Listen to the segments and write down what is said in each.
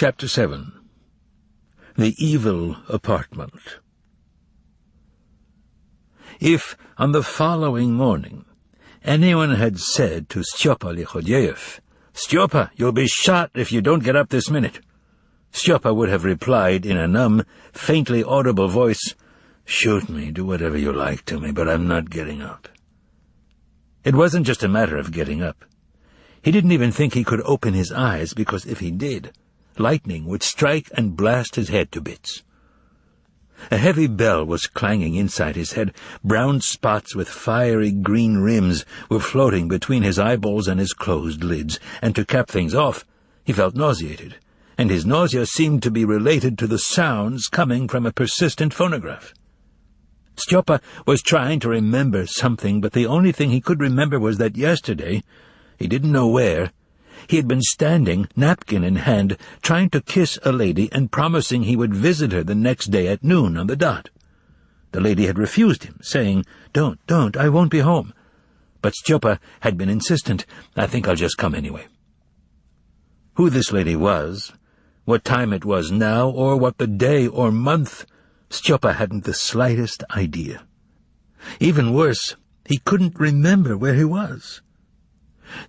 Chapter 7. The Evil Apartment. If, on the following morning, anyone had said to Styopa Lichodyev, "Styopa, you'll be shot if you don't get up this minute," Styopa would have replied in a numb, faintly audible voice, "Shoot me, do whatever you like to me, but I'm not getting up." It wasn't just a matter of getting up. He didn't even think he could open his eyes, because if he did, lightning would strike and blast his head to bits. A heavy bell was clanging inside his head. Brown spots with fiery green rims were floating between his eyeballs and his closed lids, and to cap things off, he felt nauseated, and his nausea seemed to be related to the sounds coming from a persistent phonograph. Styopa was trying to remember something, but the only thing he could remember was that yesterday, he didn't know where, he had been standing, napkin in hand, trying to kiss a lady and promising he would visit her the next day at noon on the dot. The lady had refused him, saying, Don't, I won't be home." But Styopa had been insistent. "I think I'll just come anyway." Who this lady was, what time it was now, or what the day or month, Styopa hadn't the slightest idea. Even worse, he couldn't remember where he was.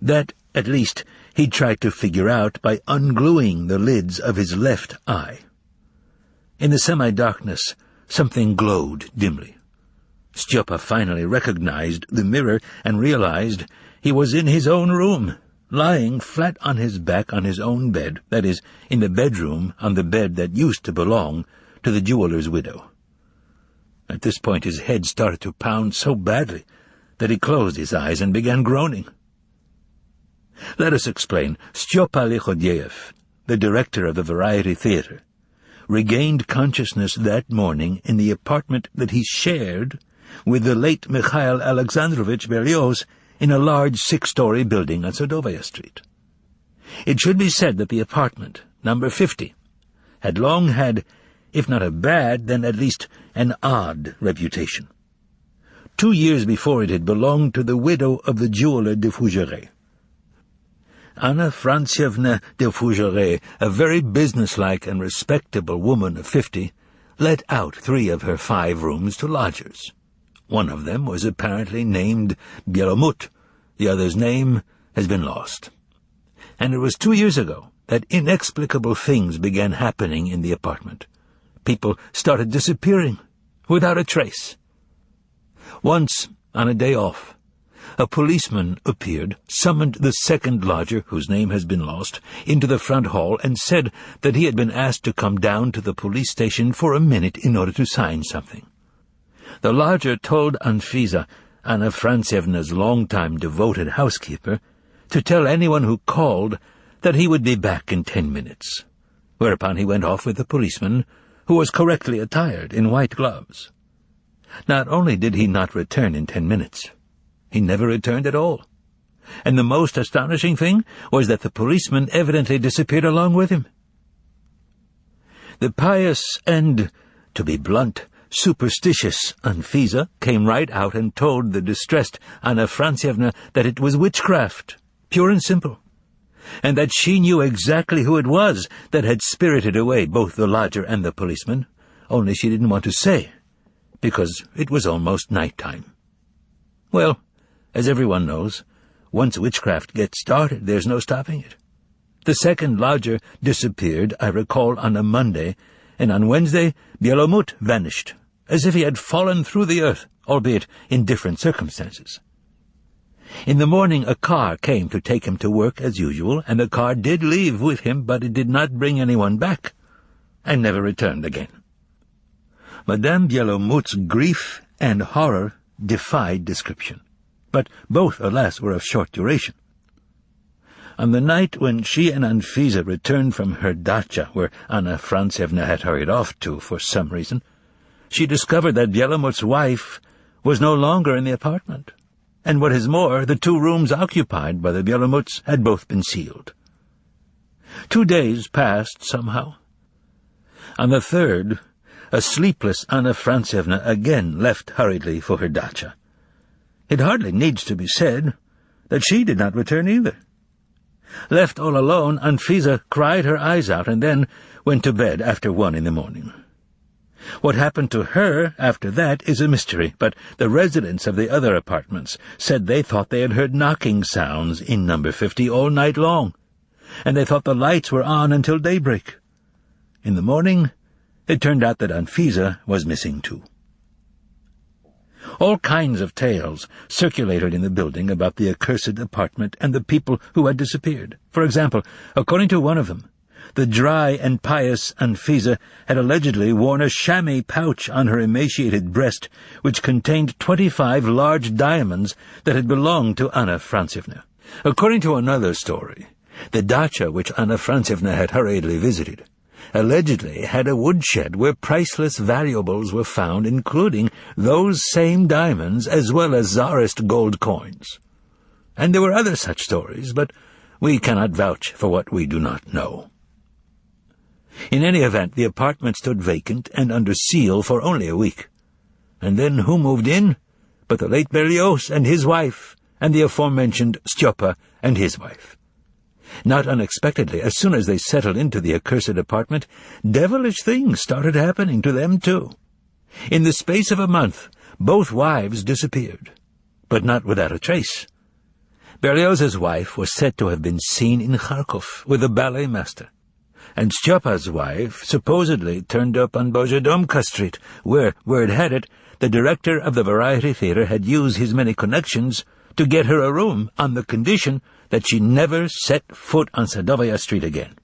That, at least, he tried to figure out by ungluing the lids of his left eye. In the semi-darkness, something glowed dimly. Styopa finally recognized the mirror and realized he was in his own room, lying flat on his back on his own bed, that is, in the bedroom on the bed that used to belong to the jeweler's widow. At this point his head started to pound so badly that he closed his eyes and began groaning. Let us explain. Styopa Lichodyev, the director of the Variety Theatre, regained consciousness that morning in the apartment that he shared with the late Mikhail Alexandrovich Berlioz in a large 6-story building on Sadovaya Street. It should be said that the apartment, number 50, had long had, if not a bad, then at least an odd reputation. 2 years before it had belonged to the widow of the jeweler de Fougeret. Anna Frantievna de Fougeret, a very businesslike and respectable woman of 50, let out 3 of her 5 rooms to lodgers. One of them was apparently named Bielomut. The other's name has been lost. And it was 2 years ago that inexplicable things began happening in the apartment. People started disappearing, without a trace. Once, on a day off, a policeman appeared, summoned the second lodger, whose name has been lost, into the front hall and said that he had been asked to come down to the police station for a minute in order to sign something. The lodger told Anfisa, Anna Frantievna's long-time devoted housekeeper, to tell anyone who called that he would be back in 10 minutes, whereupon he went off with the policeman, who was correctly attired in white gloves. Not only did he not return in 10 minutes, he never returned at all. And the most astonishing thing was that the policeman evidently disappeared along with him. The pious and, to be blunt, superstitious Anfisa came right out and told the distressed Anna Frantievna that it was witchcraft, pure and simple, and that she knew exactly who it was that had spirited away both the lodger and the policeman, only she didn't want to say, because it was almost night-time. Well, as everyone knows, once witchcraft gets started, there's no stopping it. The second lodger disappeared, I recall, on a Monday, and on Wednesday, Bielomut vanished, as if he had fallen through the earth, albeit in different circumstances. In the morning a car came to take him to work as usual, and the car did leave with him, but it did not bring anyone back, and never returned again. Madame Bielomut's grief and horror defied description, but both, alas, were of short duration. On the night when she and Anfisa returned from her dacha, where Anna Frantievna had hurried off to for some reason, she discovered that Bielomut's wife was no longer in the apartment, and what is more, the 2 rooms occupied by the Bielomuts had both been sealed. 2 days passed somehow. On the 3rd, a sleepless Anna Frantievna again left hurriedly for her dacha. It hardly needs to be said that she did not return either. Left all alone, Anfisa cried her eyes out and then went to bed after 1 a.m. What happened to her after that is a mystery, but the residents of the other apartments said they thought they had heard knocking sounds in number 50 all night long, and they thought the lights were on until daybreak. In the morning, it turned out that Anfisa was missing too. All kinds of tales circulated in the building about the accursed apartment and the people who had disappeared. For example, according to one of them, the dry and pious Anfisa had allegedly worn a chamois pouch on her emaciated breast, which contained 25 large diamonds that had belonged to Anna Frantsevna. According to another story, the dacha which Anna Frantsevna had hurriedly visited allegedly had a woodshed where priceless valuables were found, including those same diamonds as well as Tsarist gold coins. And there were other such stories, but we cannot vouch for what we do not know. In any event, the apartment stood vacant and under seal for only a week. And then who moved in but the late Berlioz and his wife, and the aforementioned Stjopa and his wife. Not unexpectedly, as soon as they settled into the accursed apartment, devilish things started happening to them too. In the space of a month, both wives disappeared, but not without a trace. Berlioz's wife was said to have been seen in Kharkov with a ballet master, and Stjopa's wife supposedly turned up on Bojedomka Street, where, word had it, the director of the Variety Theatre had used his many connections to get her a room on the condition that she never set foot on Sadovaya Street again.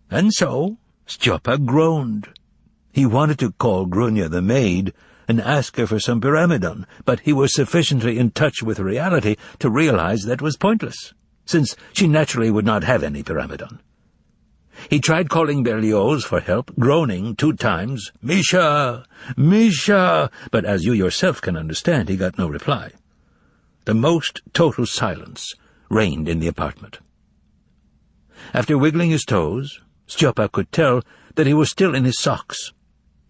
And so Stjopa groaned. He wanted to call Grunya the maid and ask her for some pyramidon, but he was sufficiently in touch with reality to realize that was pointless, since she naturally would not have any pyramidon. He tried calling Berlioz for help, groaning 2 times, "Misha! Misha!" but as you yourself can understand, he got no reply. The most total silence reigned in the apartment. After wiggling his toes, Stjopa could tell that he was still in his socks.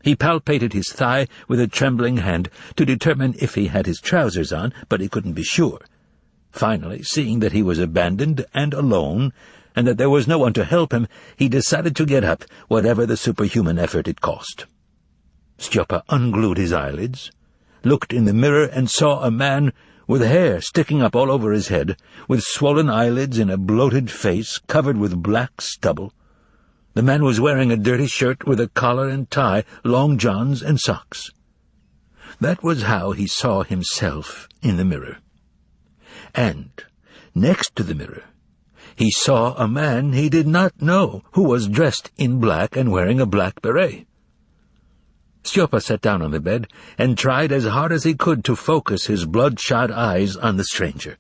He palpated his thigh with a trembling hand to determine if he had his trousers on, but he couldn't be sure. Finally, seeing that he was abandoned and alone, and that there was no one to help him, he decided to get up, whatever the superhuman effort it cost. Stjopa unglued his eyelids, looked in the mirror, and saw a man with hair sticking up all over his head, with swollen eyelids and a bloated face covered with black stubble. The man was wearing a dirty shirt with a collar and tie, long johns and socks. That was how he saw himself in the mirror. And, next to the mirror, he saw a man he did not know, who was dressed in black and wearing a black beret. Stjopa sat down on the bed and tried as hard as he could to focus his bloodshot eyes on the stranger.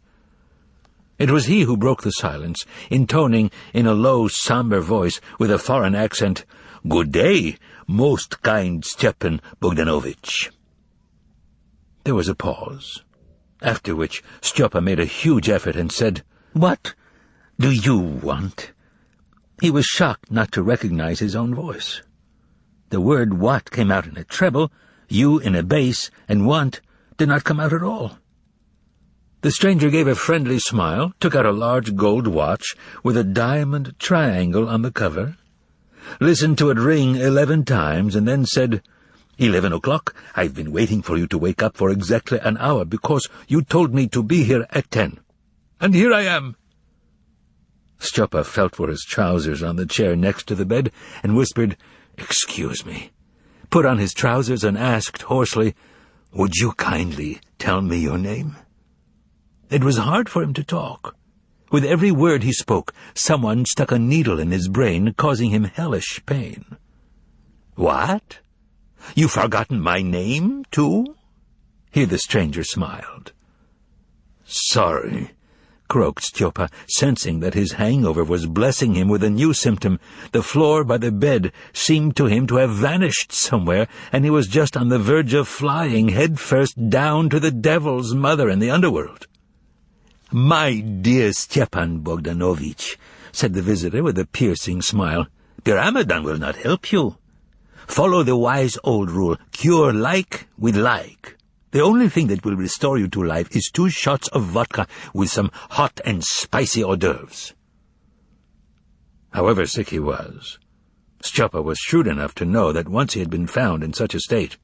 It was he who broke the silence, intoning in a low, somber voice with a foreign accent, "Good day, most kind Stepan Bogdanovich." There was a pause, after which Stjopa made a huge effort and said, "What do you want?" He was shocked not to recognize his own voice. The word "what" came out in a treble, "you" in a bass, and "want" did not come out at all. The stranger gave a friendly smile, took out a large gold watch with a diamond triangle on the cover, listened to it ring 11 times, and then said, 11 o'clock, I've been waiting for you to wake up for exactly an hour because you told me to be here at 10. And here I am." Stjopa felt for his trousers on the chair next to the bed and whispered, "Excuse me," put on his trousers and asked hoarsely, "Would you kindly tell me your name?" It was hard for him to talk. With every word he spoke, someone stuck a needle in his brain, causing him hellish pain. "What? You've forgotten my name, too?" Here the stranger smiled. "Sorry," croaked Stjopa, sensing that his hangover was blessing him with a new symptom. The floor by the bed seemed to him to have vanished somewhere, and he was just on the verge of flying headfirst down to the devil's mother in the underworld. "My dear Stepan Bogdanovich," said the visitor with a piercing smile, "Pyramidon will not help you. Follow the wise old rule, cure like with like. The only thing that will restore you to life is 2 shots of vodka with some hot and spicy hors d'oeuvres." However sick he was, Stjopa was shrewd enough to know that once he had been found in such a state,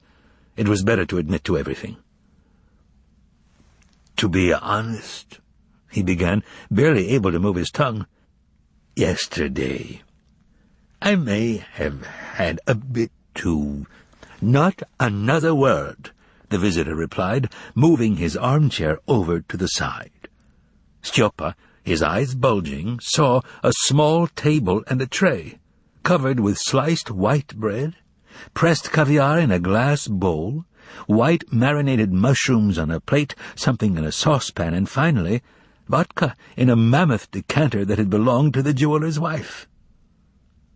it was better to admit to everything. "To be honest," he began, barely able to move his tongue, "yesterday I may have had a bit too—" "Not another word," the visitor replied, moving his armchair over to the side. Stjopa, his eyes bulging, saw a small table and a tray, covered with sliced white bread, pressed caviar in a glass bowl, white marinated mushrooms on a plate, something in a saucepan, and finally, vodka in a mammoth decanter that had belonged to the jeweller's wife.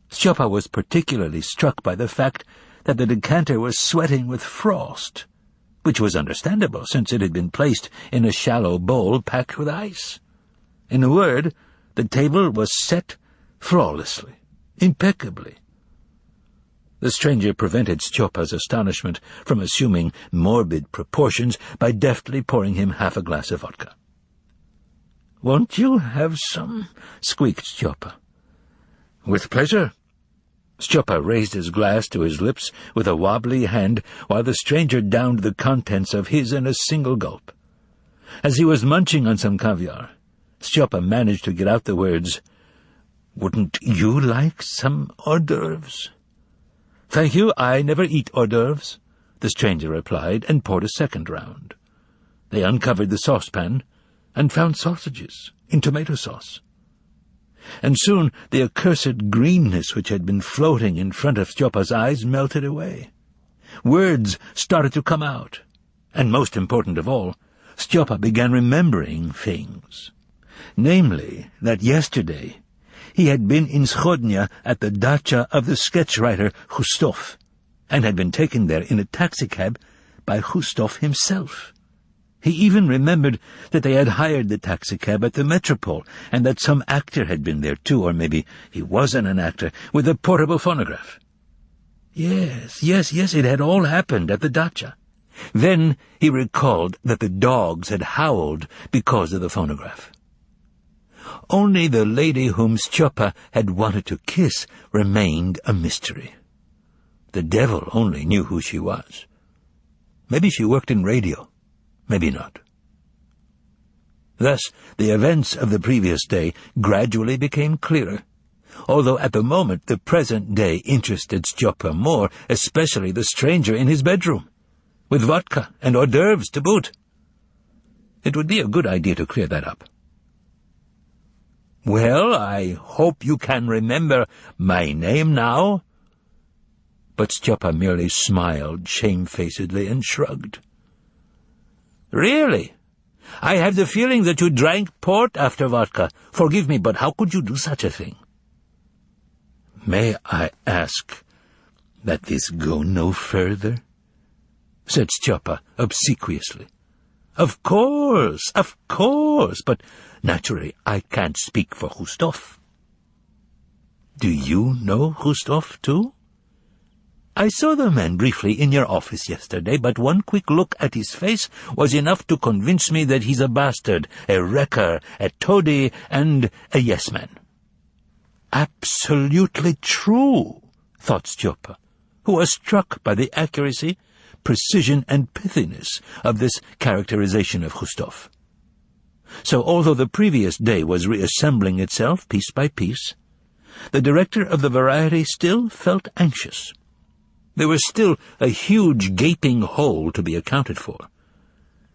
Stjopa was particularly struck by the fact that the decanter was sweating with frost, which was understandable since it had been placed in a shallow bowl packed with ice. In a word, the table was set flawlessly, impeccably. The stranger prevented Stjopa's astonishment from assuming morbid proportions by deftly pouring him half a glass of vodka. "Won't you have some?" squeaked Stjopa. "With pleasure." Stjopa raised his glass to his lips with a wobbly hand while the stranger downed the contents of his in a single gulp. As he was munching on some caviar, Stjopa managed to get out the words, "Wouldn't you like some hors d'oeuvres?" "Thank you, I never eat hors d'oeuvres," the stranger replied, and poured a second round. They uncovered the saucepan and found sausages in tomato sauce. And soon the accursed greenness which had been floating in front of Stjopa's eyes melted away. Words started to come out, and most important of all, Stjopa began remembering things. Namely, that yesterday he had been in Schodnia at the dacha of the sketch-writer Khustov, and had been taken there in a taxicab by Khustov himself. He even remembered that they had hired the taxicab at the Metropole, and that some actor had been there too, or maybe he wasn't an actor, with a portable phonograph. Yes, it had all happened at the dacha. Then he recalled that the dogs had howled because of the phonograph. Only the lady whom Stjopa had wanted to kiss remained a mystery. The devil only knew who she was. Maybe she worked in radio. Maybe not. Thus, the events of the previous day gradually became clearer, although at the moment the present day interested Stjopa more, especially the stranger in his bedroom, with vodka and hors d'oeuvres to boot. It would be a good idea to clear that up. "Well, I hope you can remember my name now." But Stjopa merely smiled shamefacedly and shrugged. "Really? I have the feeling that you drank port after vodka. Forgive me, but how could you do such a thing?" "May I ask that this go no further?" said Stjopa obsequiously. Of course, but naturally I can't speak for Khustov." "Do you know Khustov, too?" "I saw the man briefly in your office yesterday, but one quick look at his face was enough to convince me that he's a bastard, a wrecker, a toady, and a yes-man." "Absolutely true," thought Stjopa, who was struck by the accuracy, precision, and pithiness of this characterization of Khustov. So, although the previous day was reassembling itself piece by piece, the director of the Variety still felt anxious. There was still a huge gaping hole to be accounted for,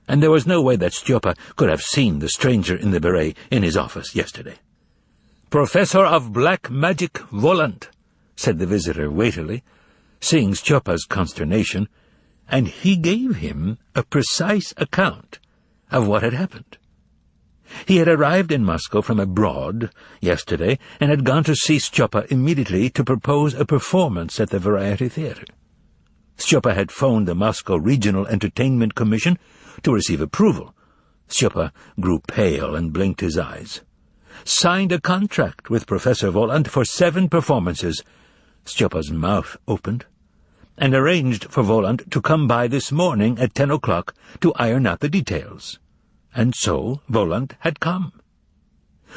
and there was no way that Stjopa could have seen the stranger in the beret in his office yesterday. "Professor of Black Magic Volant," said the visitor weightily, seeing Stjopa's consternation, and he gave him a precise account of what had happened. He had arrived in Moscow from abroad yesterday and had gone to see Stjopa immediately to propose a performance at the Variety Theatre. Stjopa had phoned the Moscow Regional Entertainment Commission to receive approval. Stjopa grew pale and blinked his eyes. "Signed a contract with Professor Volant for 7 performances." Stjopa's mouth opened, and arranged for Voland to come by this morning at 10 o'clock to iron out the details. And so Voland had come.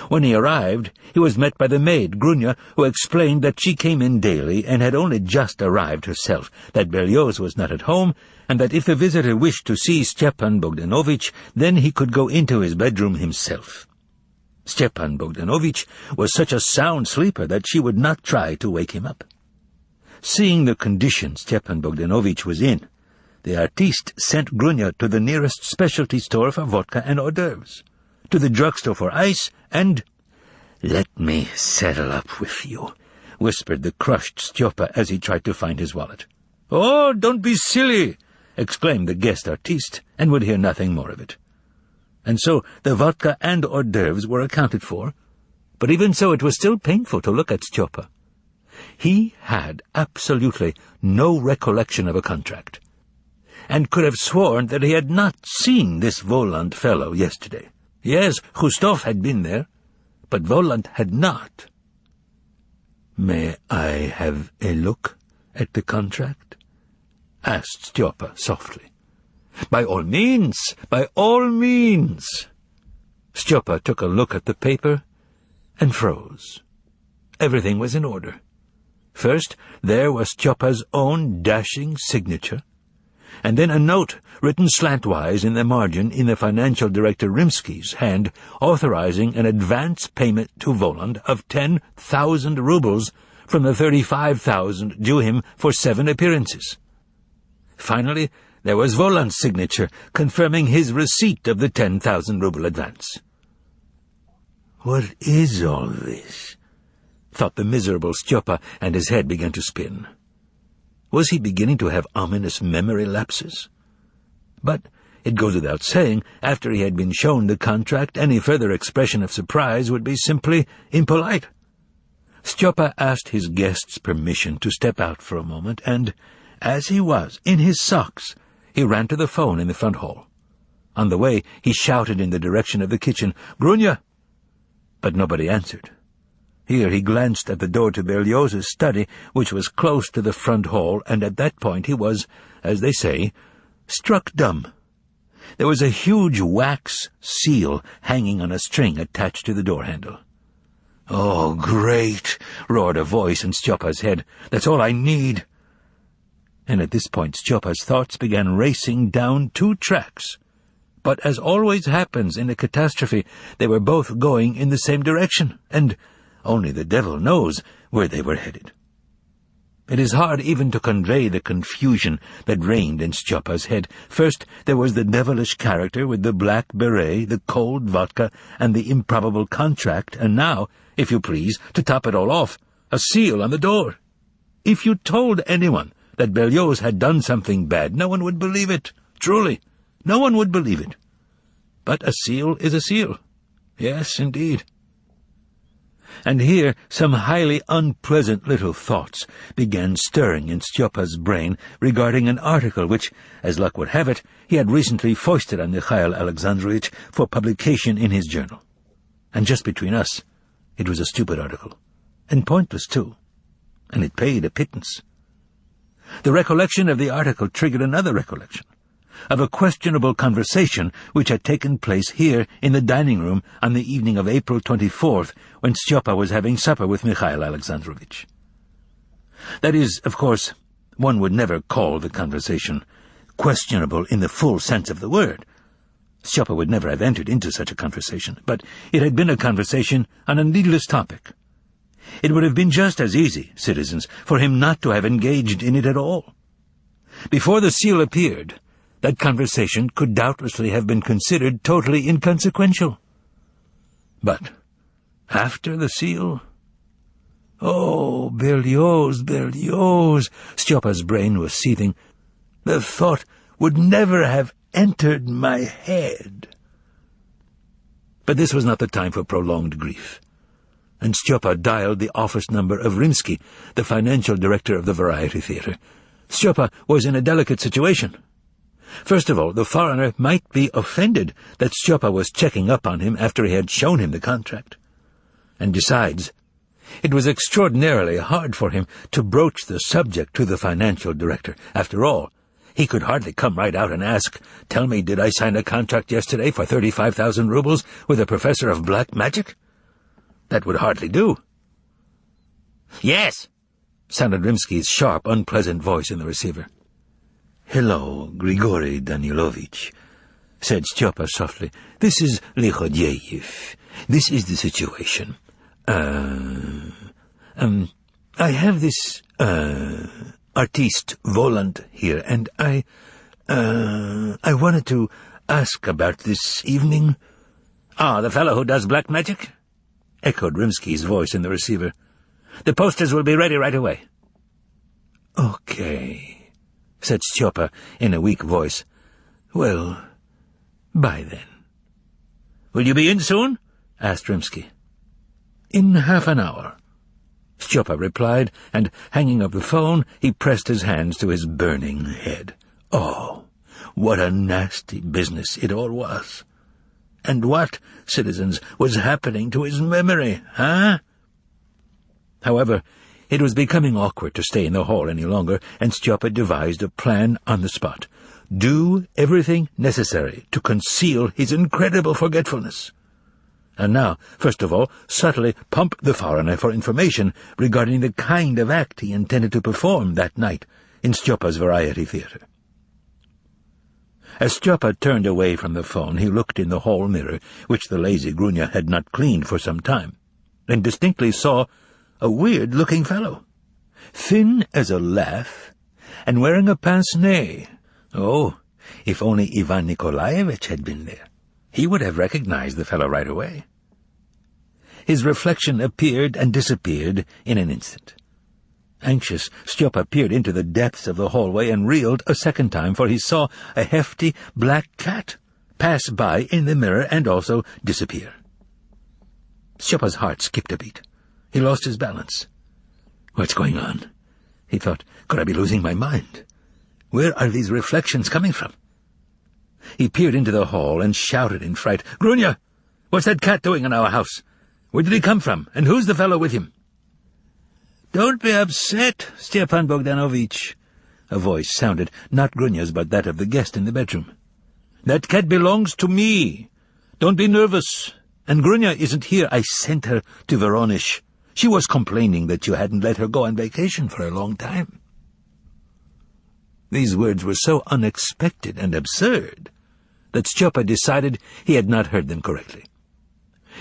When he arrived, he was met by the maid, Grunya, who explained that she came in daily and had only just arrived herself, that Berlioz was not at home, and that if the visitor wished to see Stepan Bogdanovich, then he could go into his bedroom himself. Stepan Bogdanovich was such a sound sleeper that she would not try to wake him up. Seeing the condition Stepan Bogdanovich was in, the artiste sent Grunya to the nearest specialty store for vodka and hors d'oeuvres, to the drugstore for ice, and— "Let me settle up with you," whispered the crushed Stjopa as he tried to find his wallet. "Oh, don't be silly!" exclaimed the guest artiste, and would hear nothing more of it. And so the vodka and hors d'oeuvres were accounted for, but even so it was still painful to look at Stjopa. He had absolutely no recollection of a contract, and could have sworn that he had not seen this Voland fellow yesterday. Yes, Khustov had been there, but Voland had not. "May I have a look at the contract?" asked Stjopa softly. "By all means, by all means." Stjopa took a look at the paper and froze. Everything was in order. First, there was Stjopa's own dashing signature, and then a note written slantwise in the margin in the financial director Rimsky's hand, authorizing an advance payment to Voland of 10,000 rubles from the 35,000 due him for 7 appearances. Finally, there was Voland's signature, confirming his receipt of the 10,000 ruble advance. "What is all this?" thought the miserable Stjopa, and his head began to spin. Was he beginning to have ominous memory lapses? But it goes without saying, after he had been shown the contract, any further expression of surprise would be simply impolite. Stjopa asked his guest's permission to step out for a moment, and, as he was in his socks, he ran to the phone in the front hall. On the way, he shouted in the direction of the kitchen, "Grunya!" But nobody answered. Here he glanced at the door to Berlioz's study, which was close to the front hall, and at that point he was, as they say, struck dumb. There was a huge wax seal hanging on a string attached to the door handle. "Oh, great!" roared a voice in Stjopa's head. "That's all I need." And at this point Stjopa's thoughts began racing down 2 tracks. But as always happens in a catastrophe, they were both going in the same direction, and only the devil knows where they were headed. It is hard even to convey the confusion that reigned in Stjopa's head. First, there was the devilish character with the black beret, the cold vodka, and the improbable contract, and now, if you please, to top it all off, a seal on the door. If you told anyone that Berlioz had done something bad, no one would believe it. Truly, no one would believe it. But a seal is a seal. Yes, indeed. And here some highly unpleasant little thoughts began stirring in Stjopa's brain regarding an article which, as luck would have it, he had recently foisted on Mikhail Alexandrovich for publication in his journal. And just between us, it was a stupid article, and pointless too, and it paid a pittance. The recollection of the article triggered another recollection, of a questionable conversation which had taken place here in the dining room on the evening of April 24th, when Stjopa was having supper with Mikhail Alexandrovich. That is, of course, one would never call the conversation questionable in the full sense of the word. Stjopa would never have entered into such a conversation, but it had been a conversation on a needless topic. It would have been just as easy, citizens, for him not to have engaged in it at all. Before the seal appeared, that conversation could doubtlessly have been considered totally inconsequential. But after the seal? Oh, Berlioz, Berlioz! Stjopa's brain was seething. The thought would never have entered my head. But this was not the time for prolonged grief, and Stjopa dialed the office number of Rimsky, the financial director of the Variety Theatre. Stjopa was in a delicate situation. First of all, the foreigner might be offended that Stjopa was checking up on him after he had shown him the contract. And besides, It was extraordinarily hard for him to broach the subject to the financial director. After all, he could hardly come right out and ask, "Tell me, did I sign a contract yesterday for 35,000 rubles with a professor of black magic?" That would hardly do. "Yes," sounded Rimsky's sharp, unpleasant voice in the receiver. "Hello, Grigory Danilovich," said Styopa softly. "This is Likhodyeyev. This is the situation. I have this, artiste Volant here, and I wanted to ask about this evening." "Ah, the fellow who does black magic?" echoed Rimsky's voice in the receiver. "The posters will be ready right away." "Okay," said Styopa in a weak voice. "Well, bye then." "Will you be in soon?" asked Rimsky. "In half an hour," Styopa replied, and, hanging up the phone, he pressed his hands to his burning head. Oh, what a nasty business it all was. And what, citizens, was happening to his memory, huh? However, it was becoming awkward to stay in the hall any longer, and Styopa devised a plan on the spot. Do everything necessary to conceal his incredible forgetfulness. And now, first of all, subtly pump the foreigner for information regarding the kind of act he intended to perform that night in Styopa's variety theatre. As Styopa turned away from the phone, he looked in the hall mirror, which the lazy Grunya had not cleaned for some time, and distinctly saw a weird-looking fellow, thin as a lath, and wearing a pince-nez. Oh, if only Ivan Nikolaevich had been there, he would have recognized the fellow right away. His reflection appeared and disappeared in an instant. Anxious, Styopa peered into the depths of the hallway and reeled a second time, for he saw a hefty black cat pass by in the mirror and also disappear. Styopa's heart skipped a beat. He lost his balance. "What's going on?" he thought. "Could I be losing my mind? Where are these reflections coming from?" He peered into the hall and shouted in fright, "Grunya! What's that cat doing in our house? Where did he come from, and who's the fellow with him?" "Don't be upset, Stepan Bogdanovich," a voice sounded, not Grunya's but that of the guest in the bedroom. "That cat belongs to me. Don't be nervous. And Grunya isn't here. I sent her to Voronezh. She was complaining that you hadn't let her go on vacation for a long time." These words were so unexpected and absurd that Styopa decided he had not heard them correctly.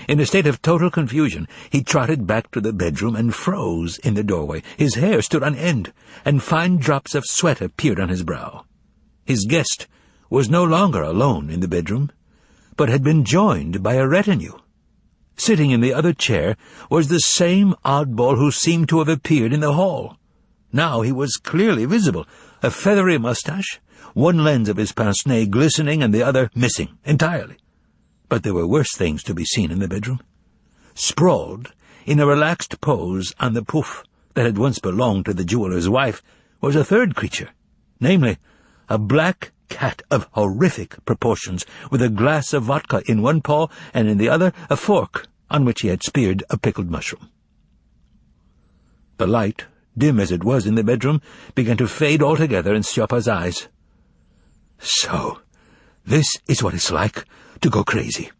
In a state of total confusion, he trotted back to the bedroom and froze in the doorway. His hair stood on end, and fine drops of sweat appeared on his brow. His guest was no longer alone in the bedroom, but had been joined by a retinue. Sitting in the other chair was the same oddball who seemed to have appeared in the hall. Now he was clearly visible, a feathery mustache, one lens of his pince-nez glistening and the other missing entirely. But there were worse things to be seen in the bedroom. Sprawled, in a relaxed pose on the pouf that had once belonged to the jeweller's wife, was a third creature, namely, a black cat of horrific proportions, with a glass of vodka in one paw and in the other a fork on which he had speared a pickled mushroom. The light, dim as it was in the bedroom, began to fade altogether in Styopa's eyes. "So, this is what it's like to go crazy,"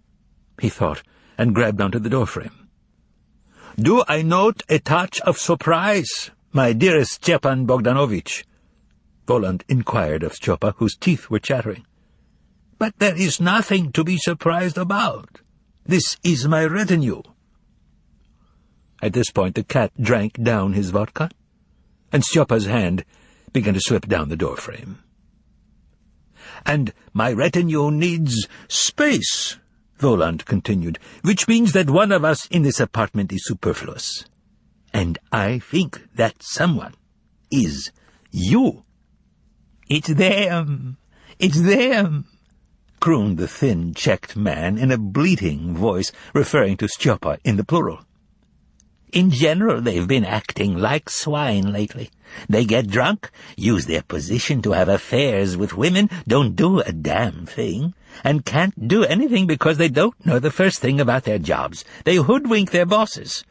he thought, and grabbed onto the doorframe. "Do I note a touch of surprise, my dearest Stepan Bogdanovich?" Volant inquired of Styopa, whose teeth were chattering. "But there is nothing to be surprised about. This is my retinue." At this point the cat drank down his vodka, and Styopa's hand began to slip down the doorframe. "And my retinue needs space," Volant continued, "which means that one of us in this apartment is superfluous. And I think that someone is you." "It's them! It's them!" crooned the thin, checked man in a bleating voice, referring to Styopa in the plural. "In general, they've been acting like swine lately. They get drunk, use their position to have affairs with women, don't do a damn thing, and can't do anything because they don't know the first thing about their jobs. They hoodwink their bosses.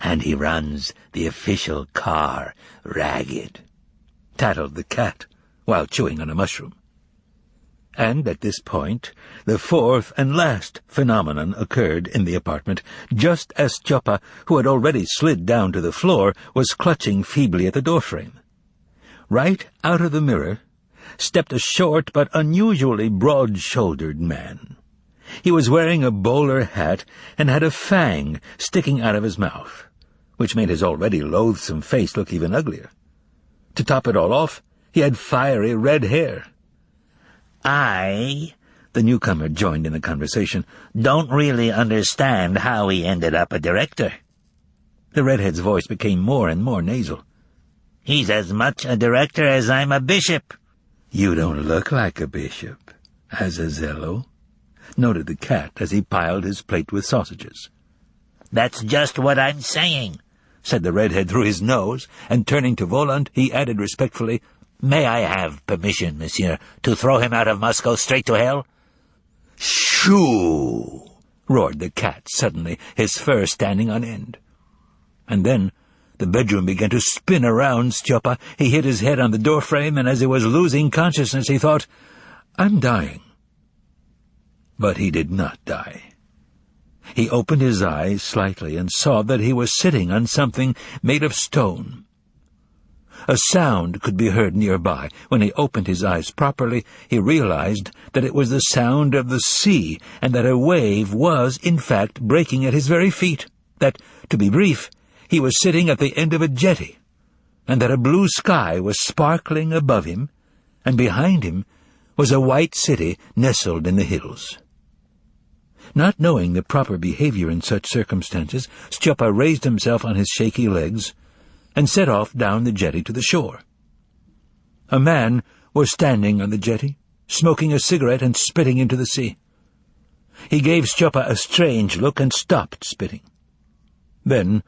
And he runs the official car ragged, tattled the cat while chewing on a mushroom. And at this point, the fourth and last phenomenon occurred in the apartment, just as Stjopa, who had already slid down to the floor, was clutching feebly at the doorframe. Right out of the mirror stepped a short but unusually broad-shouldered man. He was wearing a bowler hat and had a fang sticking out of his mouth, which made his already loathsome face look even uglier. To top it all off, he had fiery red hair. The newcomer joined in the conversation, don't really understand how he ended up a director. The redhead's voice became more and more nasal. He's as much a director as I'm a bishop. You don't look like a bishop, Azazello, noted the cat as he piled his plate with sausages. That's just what I'm saying, said the redhead through his nose, and turning to Voland, he added respectfully, May I have permission, monsieur, to throw him out of Moscow straight to hell? Shoo! Roared the cat suddenly, his fur standing on end. And then the bedroom began to spin around Stjopa. He hit his head on the doorframe, and as he was losing consciousness, he thought, I'm dying. But he did not die. He opened his eyes slightly and saw that he was sitting on something made of stone. A sound could be heard nearby. When he opened his eyes properly, he realized that it was the sound of the sea, and that a wave was, in fact, breaking at his very feet. That, to be brief, he was sitting at the end of a jetty, and that a blue sky was sparkling above him, and behind him was a white city nestled in the hills. Not knowing the proper behavior in such circumstances, Stjopa raised himself on his shaky legs and set off down the jetty to the shore. A man was standing on the jetty, smoking a cigarette and spitting into the sea. He gave Stjopa a strange look and stopped spitting. Then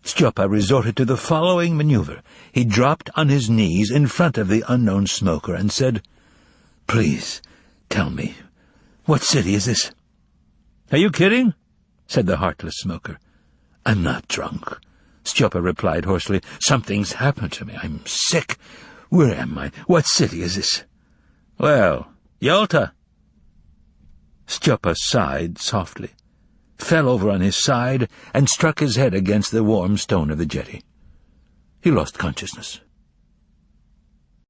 Stjopa resorted to the following maneuver. He dropped on his knees in front of the unknown smoker and said, Please, tell me, what city is this? Are you kidding? Said the heartless smoker. I'm not drunk, Stjopa replied hoarsely. Something's happened to me. I'm sick. Where am I? What city is this? Well, Yalta. Stjopa sighed softly, fell over on his side, and struck his head against the warm stone of the jetty. He lost consciousness.